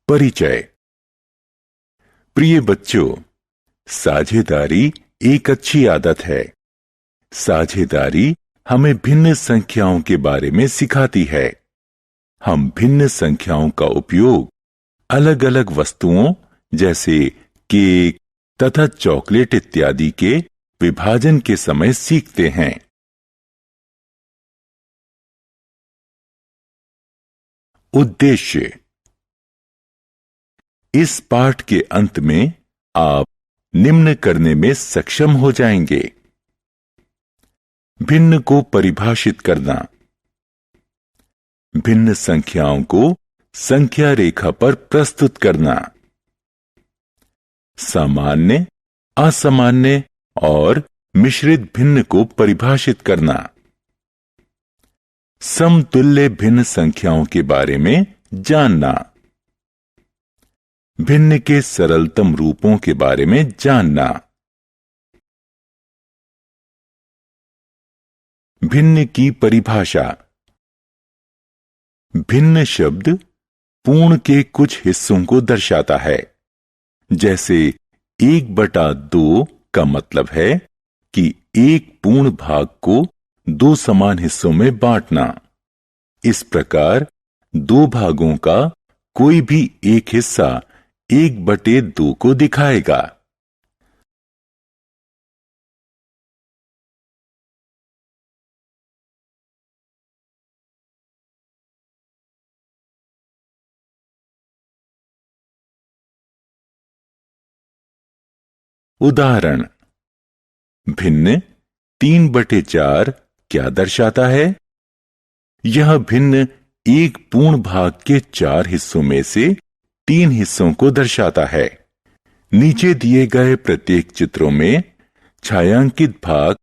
परिचय। प्रिय बच्चों, साझेदारी एक अच्छी आदत है। साझेदारी हमें भिन्न संख्याओं के बारे में सिखाती है। हम भिन्न संख्याओं का उपयोग अलग अलग वस्तुओं जैसे केक तथा चॉकलेट इत्यादि के विभाजन के समय सीखते हैं। उद्देश्य। इस पाठ के अंत में आप निम्न करने में सक्षम हो जाएंगे। भिन्न को परिभाषित करना। भिन्न संख्याओं को संख्या रेखा पर प्रस्तुत करना। सामान्य, असामान्य और मिश्रित भिन्न को परिभाषित करना। समतुल्य भिन्न संख्याओं के बारे में जानना। भिन्न के सरलतम रूपों के बारे में जानना। भिन्न की परिभाषा। भिन्न शब्द पूर्ण के कुछ हिस्सों को दर्शाता है। जैसे 1/2 का मतलब है कि एक पूर्ण भाग को 2 समान हिस्सों में बांटना। इस प्रकार 2 भागों का कोई भी एक हिस्सा 1/2 को दिखाएगा। उदाहरण। भिन्न 3/4 क्या दर्शाता है? यह भिन्न एक पूर्ण भाग के 4 हिस्सों में से 3 हिस्सों को दर्शाता है। नीचे दिए गए प्रत्येक चित्रों में छायांकित भाग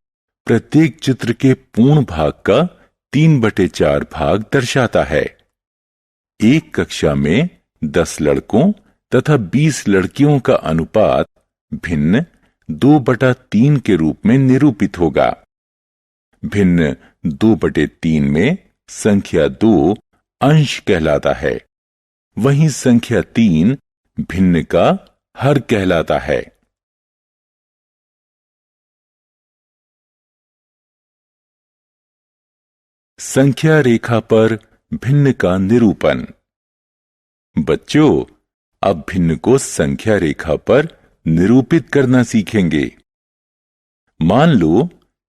प्रत्येक चित्र के पूर्ण भाग का 3/4 भाग दर्शाता है। एक कक्षा में 10 लड़कों तथा 20 लड़कियों का अनुपात भिन्न 2/3 के रूप में निरूपित होगा। भिन्न 2/3 में संख्या 2 अंश कहलाता है, वहीं संख्या 3 भिन्न का हर कहलाता है। संख्या रेखा पर भिन्न का निरूपण। बच्चों, अब भिन्न को संख्या रेखा पर निरूपित करना सीखेंगे। मान लो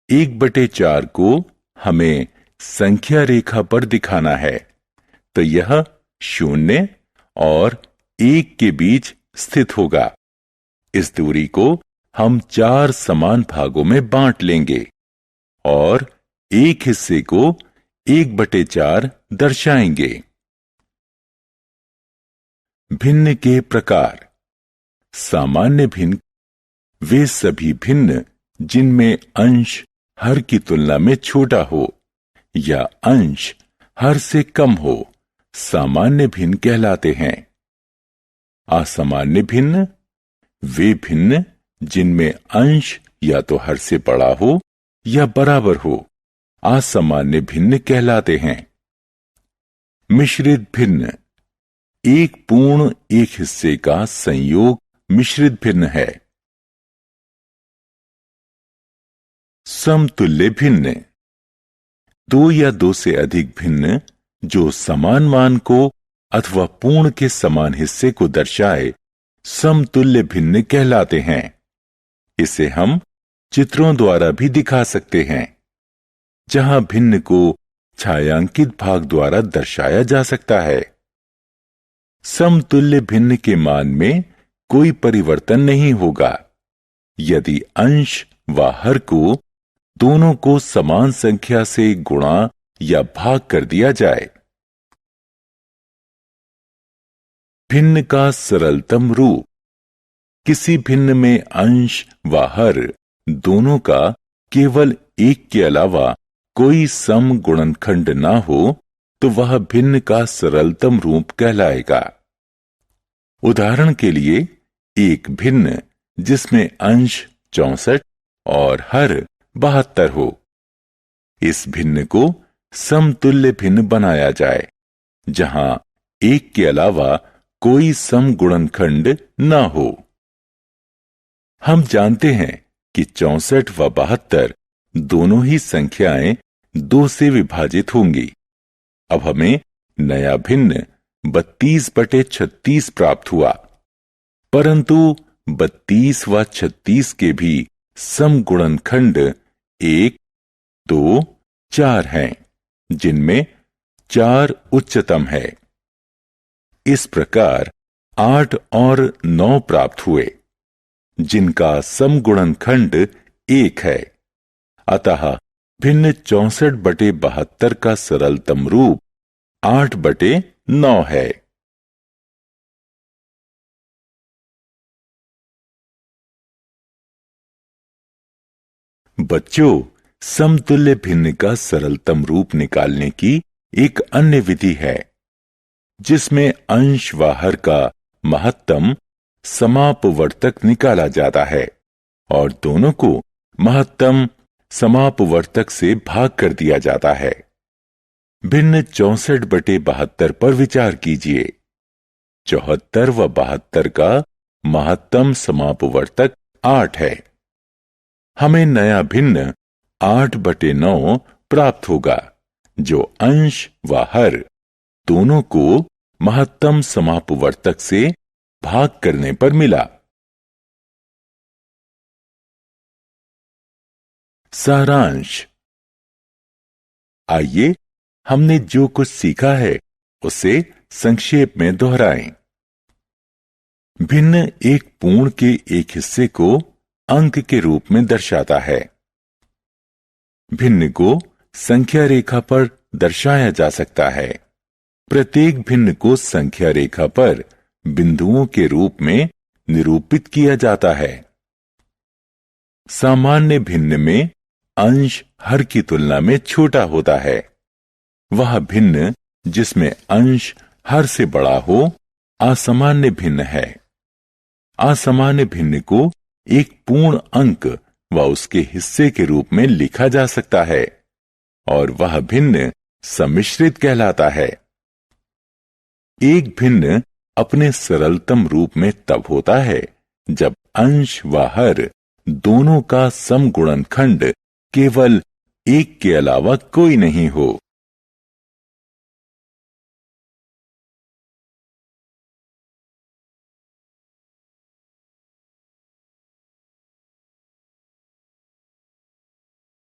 1/4 को हमें संख्या रेखा पर दिखाना है, तो यह 0 और 1 के बीच स्थित होगा। इस दूरी को हम 4 समान भागों में बांट लेंगे और एक हिस्से को 1/4 दर्शाएंगे। भिन्न के प्रकार। सामान्य भिन्न वे सभी भिन्न जिनमें अंश हर की तुलना में छोटा हो या अंश हर से कम हो, सामान्य भिन्न कहलाते हैं। असामान्य भिन्न वे भिन्न जिनमें अंश या तो हर से बड़ा हो या बराबर हो, असामान्य भिन्न कहलाते हैं। मिश्रित भिन्न एक पूर्ण एक हिस्से का संयोग मिश्रित भिन्न है। समतुल्य भिन्न 2 या 2 से अधिक भिन्न जो समान मान को अथवा पूर्ण के समान हिस्से को दर्शाए, समतुल्य भिन्न कहलाते हैं। इसे हम चित्रों द्वारा भी दिखा सकते हैं, जहां भिन्न को छायांकित भाग द्वारा दर्शाया जा सकता है। समतुल्य भिन्न के मान में कोई परिवर्तन नहीं होगा यदि अंश व हर को दोनों को समान संख्या से गुणा या भाग कर दिया जाए। भिन्न का सरलतम रूप। किसी भिन्न में अंश व हर दोनों का केवल एक के अलावा कोई सम गुणनखंड ना हो तो वह भिन्न का सरलतम रूप कहलाएगा। उदाहरण के लिए एक भिन्न जिसमें अंश 64 और हर 72 हो। इस भिन्न को समतुल्य भिन्न बनाया जाए, जहां एक के अलावा कोई समगुणनखंड न हो। हम जानते हैं कि 64 व 72 दोनों ही संख्याएं 2 से विभाजित होंगी। अब हमें नया भिन्न 32/36 प्राप्त हुआ, परंतु 32 व 36 के भी समगुणनखंड 1, 2, 4 हैं, जिनमें 4 उच्चतम है। इस प्रकार 8 और 9 प्राप्त हुए, जिनका समगुणनखंड 1 है। अतः भिन्न 64/72 का सरलतम रूप 8/9 है। बच्चों, समतुल्य भिन्न का सरलतम रूप निकालने की एक अन्य विधि है, जिसमें अंश व हर का महत्तम समापवर्तक निकाला जाता है और दोनों को महत्तम समापवर्तक से भाग कर दिया जाता है। भिन्न 64/72 पर विचार कीजिए। 74 व 72 का महत्तम समापवर्तक 8 है। हमें नया भिन्न 8/9 प्राप्त होगा, जो अंश व हर दोनों को महत्तम समापवर्तक से भाग करने पर मिला। सारांश। आइए हमने जो कुछ सीखा है उसे संक्षेप में दोहराएं। भिन्न एक पूर्ण के एक हिस्से को अंक के रूप में दर्शाता है। भिन्न को संख्या रेखा पर दर्शाया जा सकता है। प्रत्येक भिन्न को संख्या रेखा पर बिंदुओं के रूप में निरूपित किया जाता है। सामान्य भिन्न में अंश हर की तुलना में छोटा होता है। वह भिन्न जिसमें अंश हर से बड़ा हो असामान्य भिन्न है। असामान्य भिन्न को एक पूर्ण अंक व उसके हिस्से के रूप में लिखा जा सकता है और वह भिन्न सम्मिश्रित कहलाता है। एक भिन्न अपने सरलतम रूप में तब होता है जब अंश व हर दोनों का समगुणनखंड केवल एक के अलावा कोई नहीं हो।